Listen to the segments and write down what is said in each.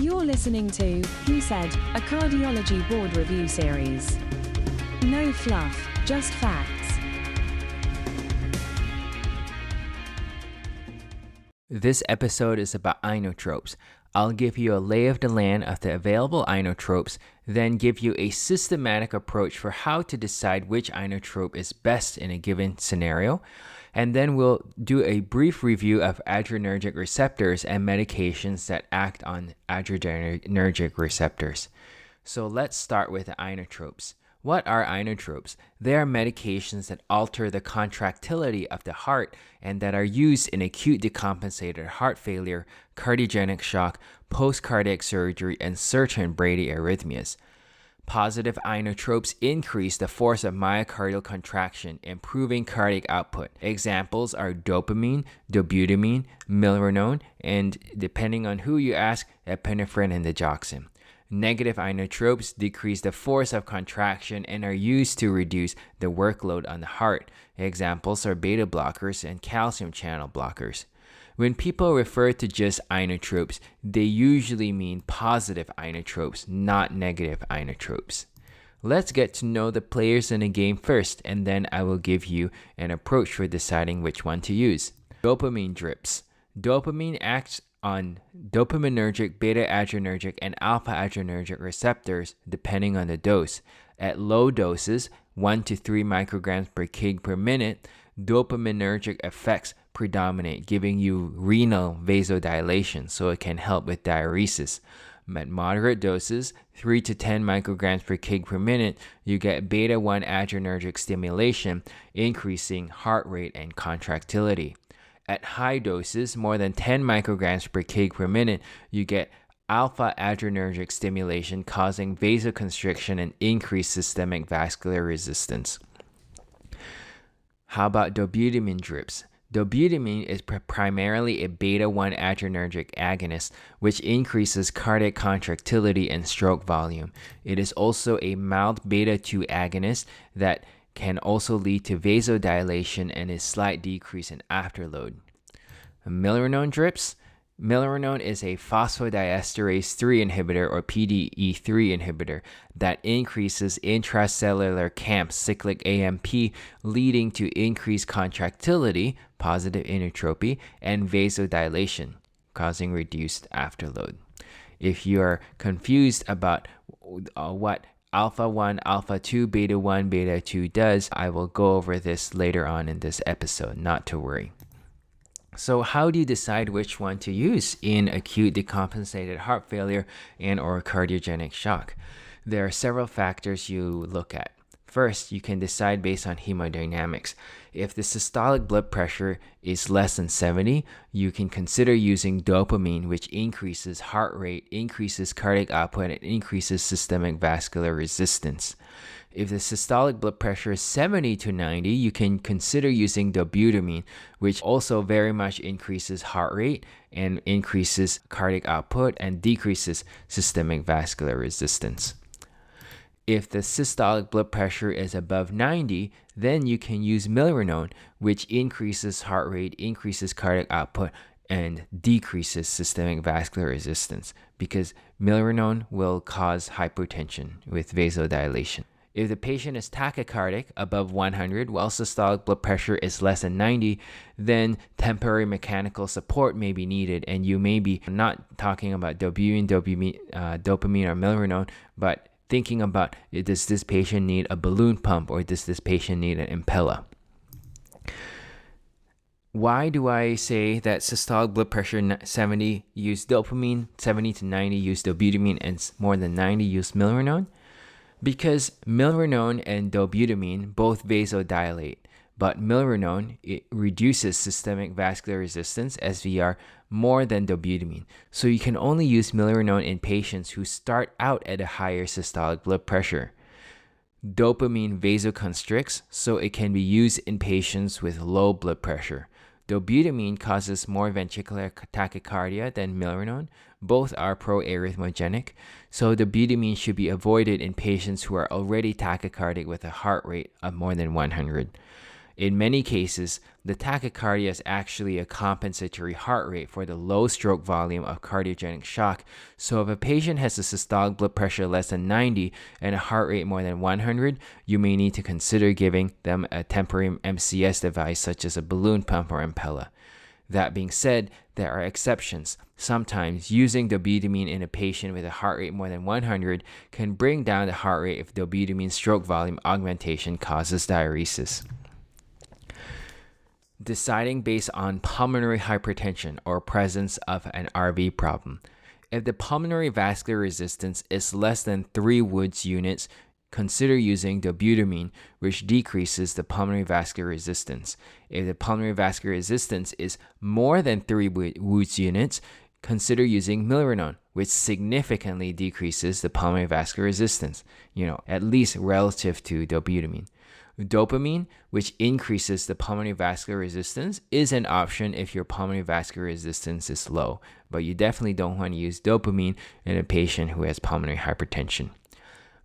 You're listening to Who Said, a cardiology board review series. No fluff, just facts. This episode is about inotropes. I'll give you a lay of the land of the available inotropes, then give you a systematic approach for how to decide which inotrope is best in a given scenario, and then we'll do a brief review of adrenergic receptors and medications that act on adrenergic receptors. So let's start with the inotropes. What are inotropes? They are medications that alter the contractility of the heart and that are used in acute decompensated heart failure, cardiogenic shock, post-cardiac surgery, and certain bradyarrhythmias. Positive inotropes increase the force of myocardial contraction, improving cardiac output. Examples are dopamine, dobutamine, milrinone, and depending on who you ask, epinephrine and digoxin. Negative inotropes decrease the force of contraction and are used to reduce the workload on the heart. Examples are beta blockers and calcium channel blockers. When people refer to just inotropes, they usually mean positive inotropes, not negative inotropes. Let's get to know the players in the game first, and then I will give you an approach for deciding which one to use. Dopamine drips. Dopamine acts on dopaminergic, beta-adrenergic, and alpha-adrenergic receptors depending on the dose. At low doses, 1 to 3 micrograms per kg per minute, dopaminergic effects predominate, giving you renal vasodilation, so it can help with diuresis. At moderate doses, 3 to 10 micrograms per kg per minute, you get beta-1 adrenergic stimulation, increasing heart rate and contractility. At high doses, more than 10 micrograms per kg per minute, you get alpha adrenergic stimulation causing vasoconstriction and increased systemic vascular resistance. How about dobutamine drips? Dobutamine is primarily a beta-1 adrenergic agonist, which increases cardiac contractility and stroke volume. It is also a mild beta-2 agonist that can also lead to vasodilation and a slight decrease in afterload. Milrinone drips. Milrinone is a phosphodiesterase 3 inhibitor or PDE3 inhibitor that increases intracellular CAMP cyclic AMP, leading to increased contractility, positive inotropy, and vasodilation, causing reduced afterload. If you are confused about what alpha 1, alpha 2, beta 1, beta 2 does, I will go over this later on in this episode, not to worry. So how do you decide which one to use in acute decompensated heart failure and or cardiogenic shock? There are several factors you look at. First, you can decide based on hemodynamics. If the systolic blood pressure is less than 70, you can consider using dopamine, which increases heart rate, increases cardiac output, and increases systemic vascular resistance. If the systolic blood pressure is 70 to 90, you can consider using dobutamine, which also very much increases heart rate and increases cardiac output and decreases systemic vascular resistance. If the systolic blood pressure is above 90, then you can use milrinone, which increases heart rate, increases cardiac output, and decreases systemic vascular resistance, because milrinone will cause hypertension with vasodilation. If the patient is tachycardic above 100 while systolic blood pressure is less than 90, then temporary mechanical support may be needed, and you may be not talking about dopamine or milrinone, but thinking about, does this patient need a balloon pump or does this patient need an Impella? Why do I say that systolic blood pressure 70 use dopamine, 70 to 90 use dobutamine, and more than 90 use milrinone? Because milrinone and dobutamine both vasodilate, but milrinone, it reduces systemic vascular resistance, SVR, more than dobutamine. So you can only use milrinone in patients who start out at a higher systolic blood pressure. Dopamine vasoconstricts, so it can be used in patients with low blood pressure. Dobutamine causes more ventricular tachycardia than milrinone. Both are pro-arrhythmogenic, so dobutamine should be avoided in patients who are already tachycardic with a heart rate of more than 100. In many cases, the tachycardia is actually a compensatory heart rate for the low stroke volume of cardiogenic shock. So if a patient has a systolic blood pressure less than 90 and a heart rate more than 100, you may need to consider giving them a temporary MCS device such as a balloon pump or Impella. That being said, there are exceptions. Sometimes using dobutamine in a patient with a heart rate more than 100 can bring down the heart rate if dobutamine stroke volume augmentation causes diuresis. Deciding based on pulmonary hypertension or presence of an RV problem. If the pulmonary vascular resistance is less than 3 Woods units, consider using dobutamine, which decreases the pulmonary vascular resistance. If the pulmonary vascular resistance is more than 3 Woods units, consider using milrinone, which significantly decreases the pulmonary vascular resistance, at least relative to dobutamine. Dopamine, which increases the pulmonary vascular resistance, is an option if your pulmonary vascular resistance is low, but you definitely don't want to use dopamine in a patient who has pulmonary hypertension.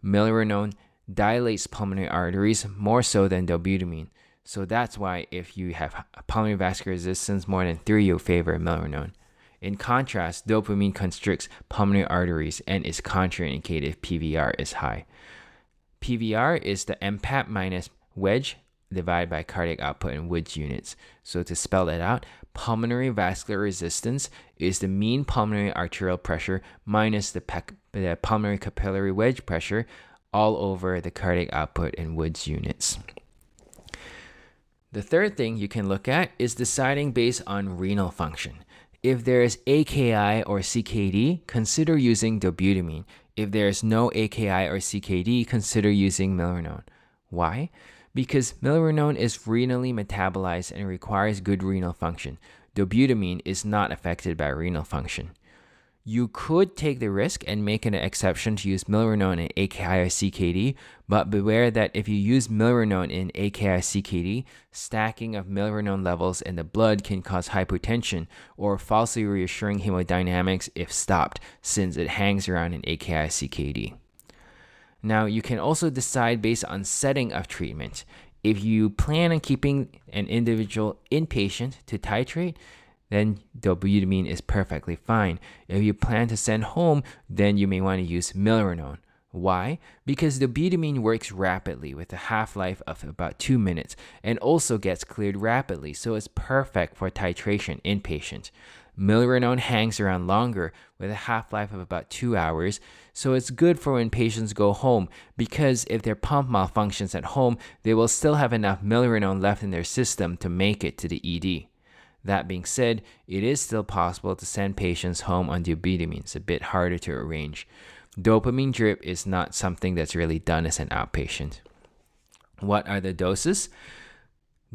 Milrinone dilates pulmonary arteries more so than dobutamine, so that's why if you have pulmonary vascular resistance more than 3, you'll favor milrinone. In contrast, dopamine constricts pulmonary arteries and is contraindicated if PVR is high. PVR is the MPAP minus wedge divided by cardiac output in Woods units. So to spell that out, pulmonary vascular resistance is the mean pulmonary arterial pressure minus the pulmonary capillary wedge pressure all over the cardiac output in Woods units. The third thing you can look at is deciding based on renal function. If there is AKI or CKD, consider using dobutamine. If there is no AKI or CKD, consider using milrinone. Why? Because milrinone is renally metabolized and requires good renal function. Dobutamine is not affected by renal function. You could take the risk and make an exception to use milrinone in AKI or CKD, but beware that if you use milrinone in AKI or CKD, stacking of milrinone levels in the blood can cause hypertension or falsely reassuring hemodynamics if stopped, since it hangs around in AKI or CKD. Now, you can also decide based on setting of treatment. If you plan on keeping an individual inpatient to titrate, then dobutamine is perfectly fine. If you plan to send home, then you may want to use milrinone. Why? Because dobutamine works rapidly with a half-life of about 2 minutes and also gets cleared rapidly, so it's perfect for titration inpatient. Milrinone hangs around longer with a half-life of about 2 hours, so it's good for when patients go home because if their pump malfunctions at home, they will still have enough milrinone left in their system to make it to the ED. That being said, it is still possible to send patients home on dobutamine. It's a bit harder to arrange. Dopamine drip is not something that's really done as an outpatient. What are the doses?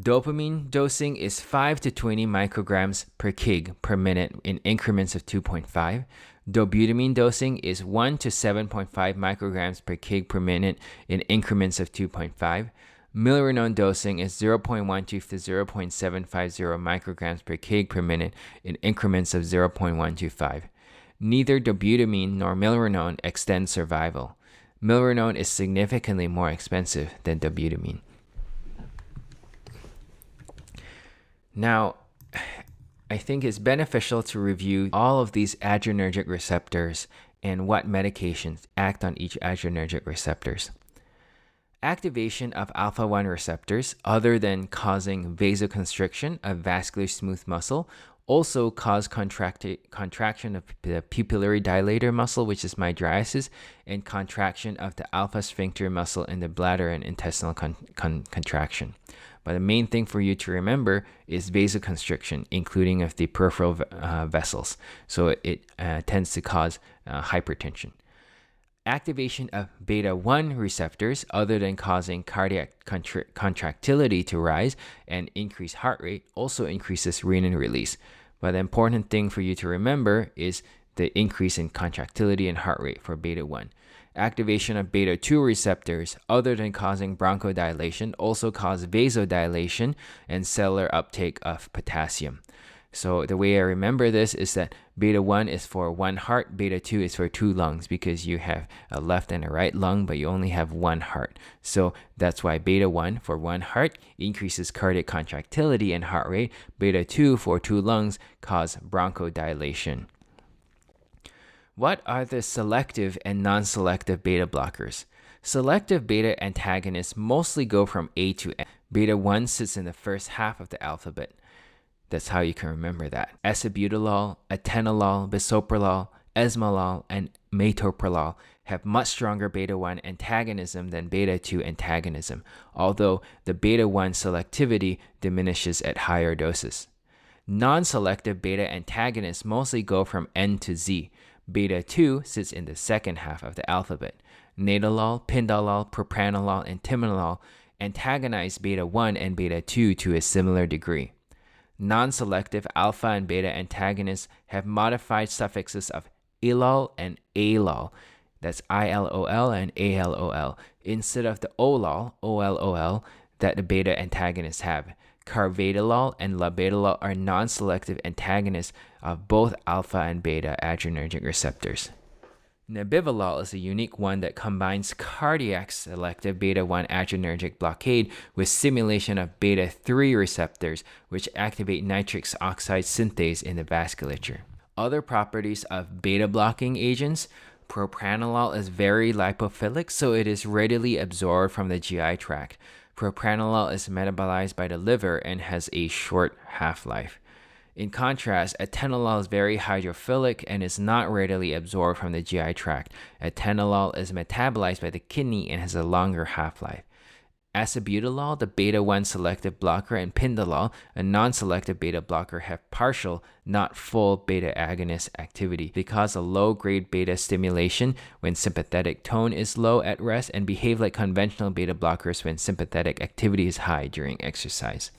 Dopamine dosing is 5 to 20 micrograms per kg per minute in increments of 2.5. Dobutamine dosing is 1 to 7.5 micrograms per kg per minute in increments of 2.5. Milrinone dosing is 0.12 to 0.750 micrograms per kg per minute in increments of 0.125. Neither dobutamine nor milrinone extend survival. Milrinone is significantly more expensive than dobutamine. Now, I think it's beneficial to review all of these adrenergic receptors and what medications act on each adrenergic receptors. Activation of alpha-1 receptors, other than causing vasoconstriction of vascular smooth muscle, also cause contraction of the pupillary dilator muscle, which is mydriasis, and contraction of the alpha sphincter muscle in the bladder and intestinal contraction. But the main thing for you to remember is vasoconstriction, including of the peripheral vessels. So it tends to cause hypertension. Activation of beta-1 receptors, other than causing cardiac contractility to rise and increase heart rate, also increases renin release. But the important thing for you to remember is the increase in contractility and heart rate for beta-1. Activation of beta-2 receptors, other than causing bronchodilation, also cause vasodilation and cellular uptake of potassium. So the way I remember this is that beta 1 is for one heart, beta 2 is for two lungs, because you have a left and a right lung, but you only have one heart. So that's why beta 1 for one heart increases cardiac contractility and heart rate. Beta 2 for two lungs cause bronchodilation. What are the selective and non-selective beta blockers? Selective beta antagonists mostly go from A to N. Beta 1 sits in the first half of the alphabet. That's how you can remember that. Acebutolol, atenolol, bisoprolol, esmolol, and metoprolol have much stronger beta 1 antagonism than beta 2 antagonism, although the beta 1 selectivity diminishes at higher doses. Non-selective beta antagonists mostly go from N to Z. Beta 2 sits in the second half of the alphabet. Nadolol, pindolol, propranolol, and timolol antagonize beta 1 and beta 2 to a similar degree. Non-selective alpha and beta antagonists have modified suffixes of ilol and alol, that's ILOL and ALOL, instead of the olol, OLOL, that the beta antagonists have. Carvedilol and labetalol are non-selective antagonists of both alpha and beta adrenergic receptors. Nebivolol is a unique one that combines cardiac selective beta-1 adrenergic blockade with stimulation of beta-3 receptors, which activate nitric oxide synthase in the vasculature. Other properties of beta-blocking agents: propranolol is very lipophilic, so it is readily absorbed from the GI tract. Propranolol is metabolized by the liver and has a short half-life. In contrast, atenolol is very hydrophilic and is not readily absorbed from the GI tract. Atenolol is metabolized by the kidney and has a longer half-life. Acebutolol, the beta-1 selective blocker, and pindolol, a non-selective beta blocker, have partial, not full beta agonist activity. They cause a low-grade beta stimulation when sympathetic tone is low at rest and behave like conventional beta blockers when sympathetic activity is high during exercise.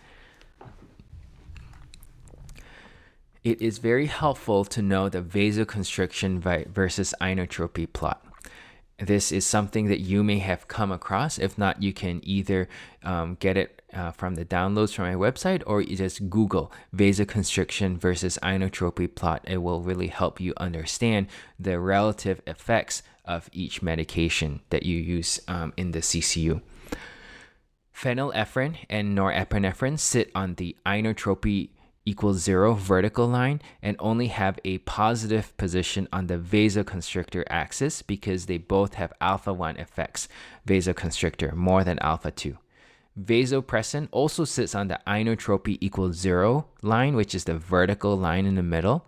It is very helpful to know the vasoconstriction-vs-inotropy-plot. This is something that you may have come across. If not, you can either get it from the downloads from my website, or you just Google vasoconstriction-vs-inotropy-plot. It will really help you understand the relative effects of each medication that you use in the CCU. Phenylephrine and norepinephrine sit on the inotropy equals 0 vertical line and only have a positive position on the vasoconstrictor axis because they both have alpha 1 effects, vasoconstrictor, more than alpha 2. Vasopressin also sits on the inotropy equals 0 line, which is the vertical line in the middle,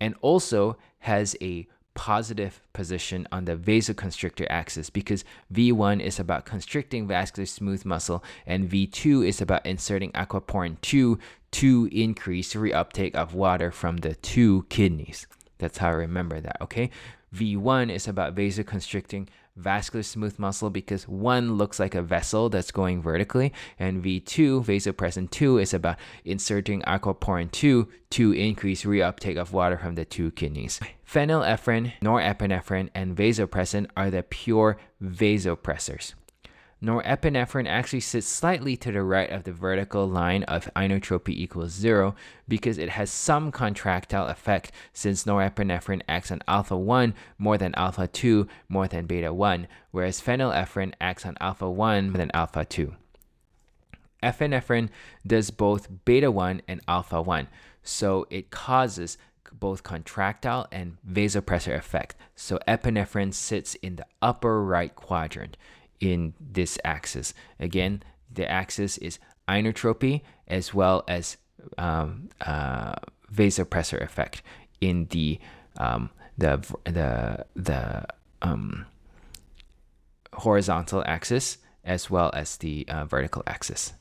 and also has a positive position on the vasoconstrictor axis because V1 is about constricting vascular smooth muscle and V2 is about inserting aquaporin 2 to increase reuptake of water from the two kidneys. That's how I remember that, okay? V1 is about vasoconstricting vascular smooth muscle because one looks like a vessel that's going vertically, and V2, vasopressin 2, is about inserting aquaporin 2 to increase reuptake of water from the two kidneys. Phenylephrine, norepinephrine, and vasopressin are the pure vasopressors. Norepinephrine actually sits slightly to the right of the vertical line of inotropy equals 0 because it has some contractile effect since norepinephrine acts on alpha 1 more than alpha 2 more than beta 1, whereas phenylephrine acts on alpha 1 more than alpha 2. Epinephrine does both beta 1 and alpha 1, so it causes both contractile and vasopressor effect. So epinephrine sits in the upper right quadrant in this axis. Again, the axis is inotropy as well as vasopressor effect in the horizontal axis as well as the vertical axis.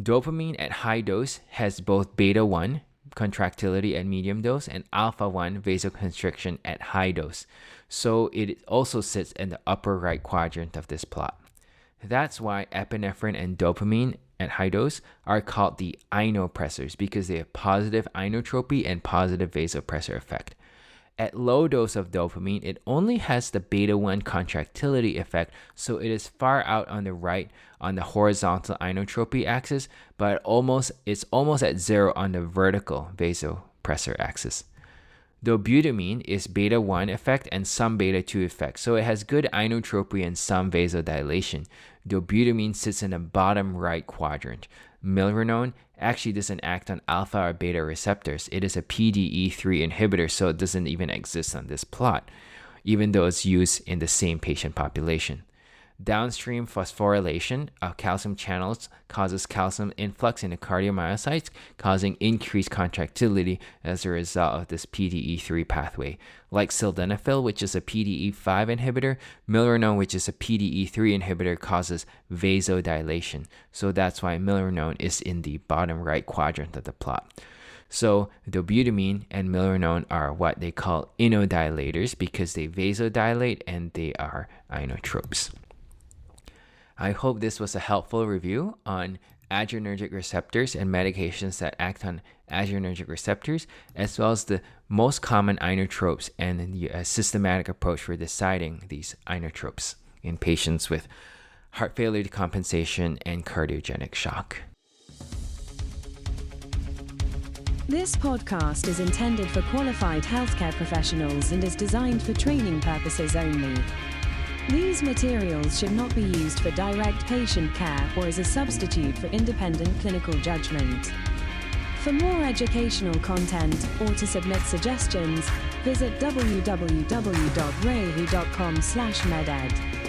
Dopamine at high dose has both beta 1 contractility at medium dose and alpha 1 vasoconstriction at high dose. So it also sits in the upper right quadrant of this plot. That's why epinephrine and dopamine at high dose are called the inopressors because they have positive inotropy and positive vasopressor effect. At low dose of dopamine, it only has the beta 1 contractility effect, so it is far out on the right on the horizontal inotropy axis, but it's almost at zero on the vertical vasopressor axis. Dobutamine is beta 1 effect and some beta 2 effect, so it has good inotropy and some vasodilation. Dobutamine sits in the bottom right quadrant. Milrinone actually doesn't act on alpha or beta receptors. It is a PDE3 inhibitor, so it doesn't even exist on this plot, even though it's used in the same patient population. Downstream phosphorylation of calcium channels causes calcium influx in the cardiomyocytes, causing increased contractility as a result of this PDE3 pathway. Like sildenafil, which is a PDE5 inhibitor, milrinone, which is a PDE3 inhibitor, causes vasodilation. So that's why milrinone is in the bottom right quadrant of the plot. So dobutamine and milrinone are what they call inodilators because they vasodilate and they are inotropes. I hope this was a helpful review on adrenergic receptors and medications that act on adrenergic receptors, as well as the most common inotropes and the systematic approach for deciding these inotropes in patients with heart failure decompensation and cardiogenic shock. This podcast is intended for qualified healthcare professionals and is designed for training purposes only. These materials should not be used for direct patient care or as a substitute for independent clinical judgment. For more educational content or to submit suggestions, visit www.rehu.com/meded.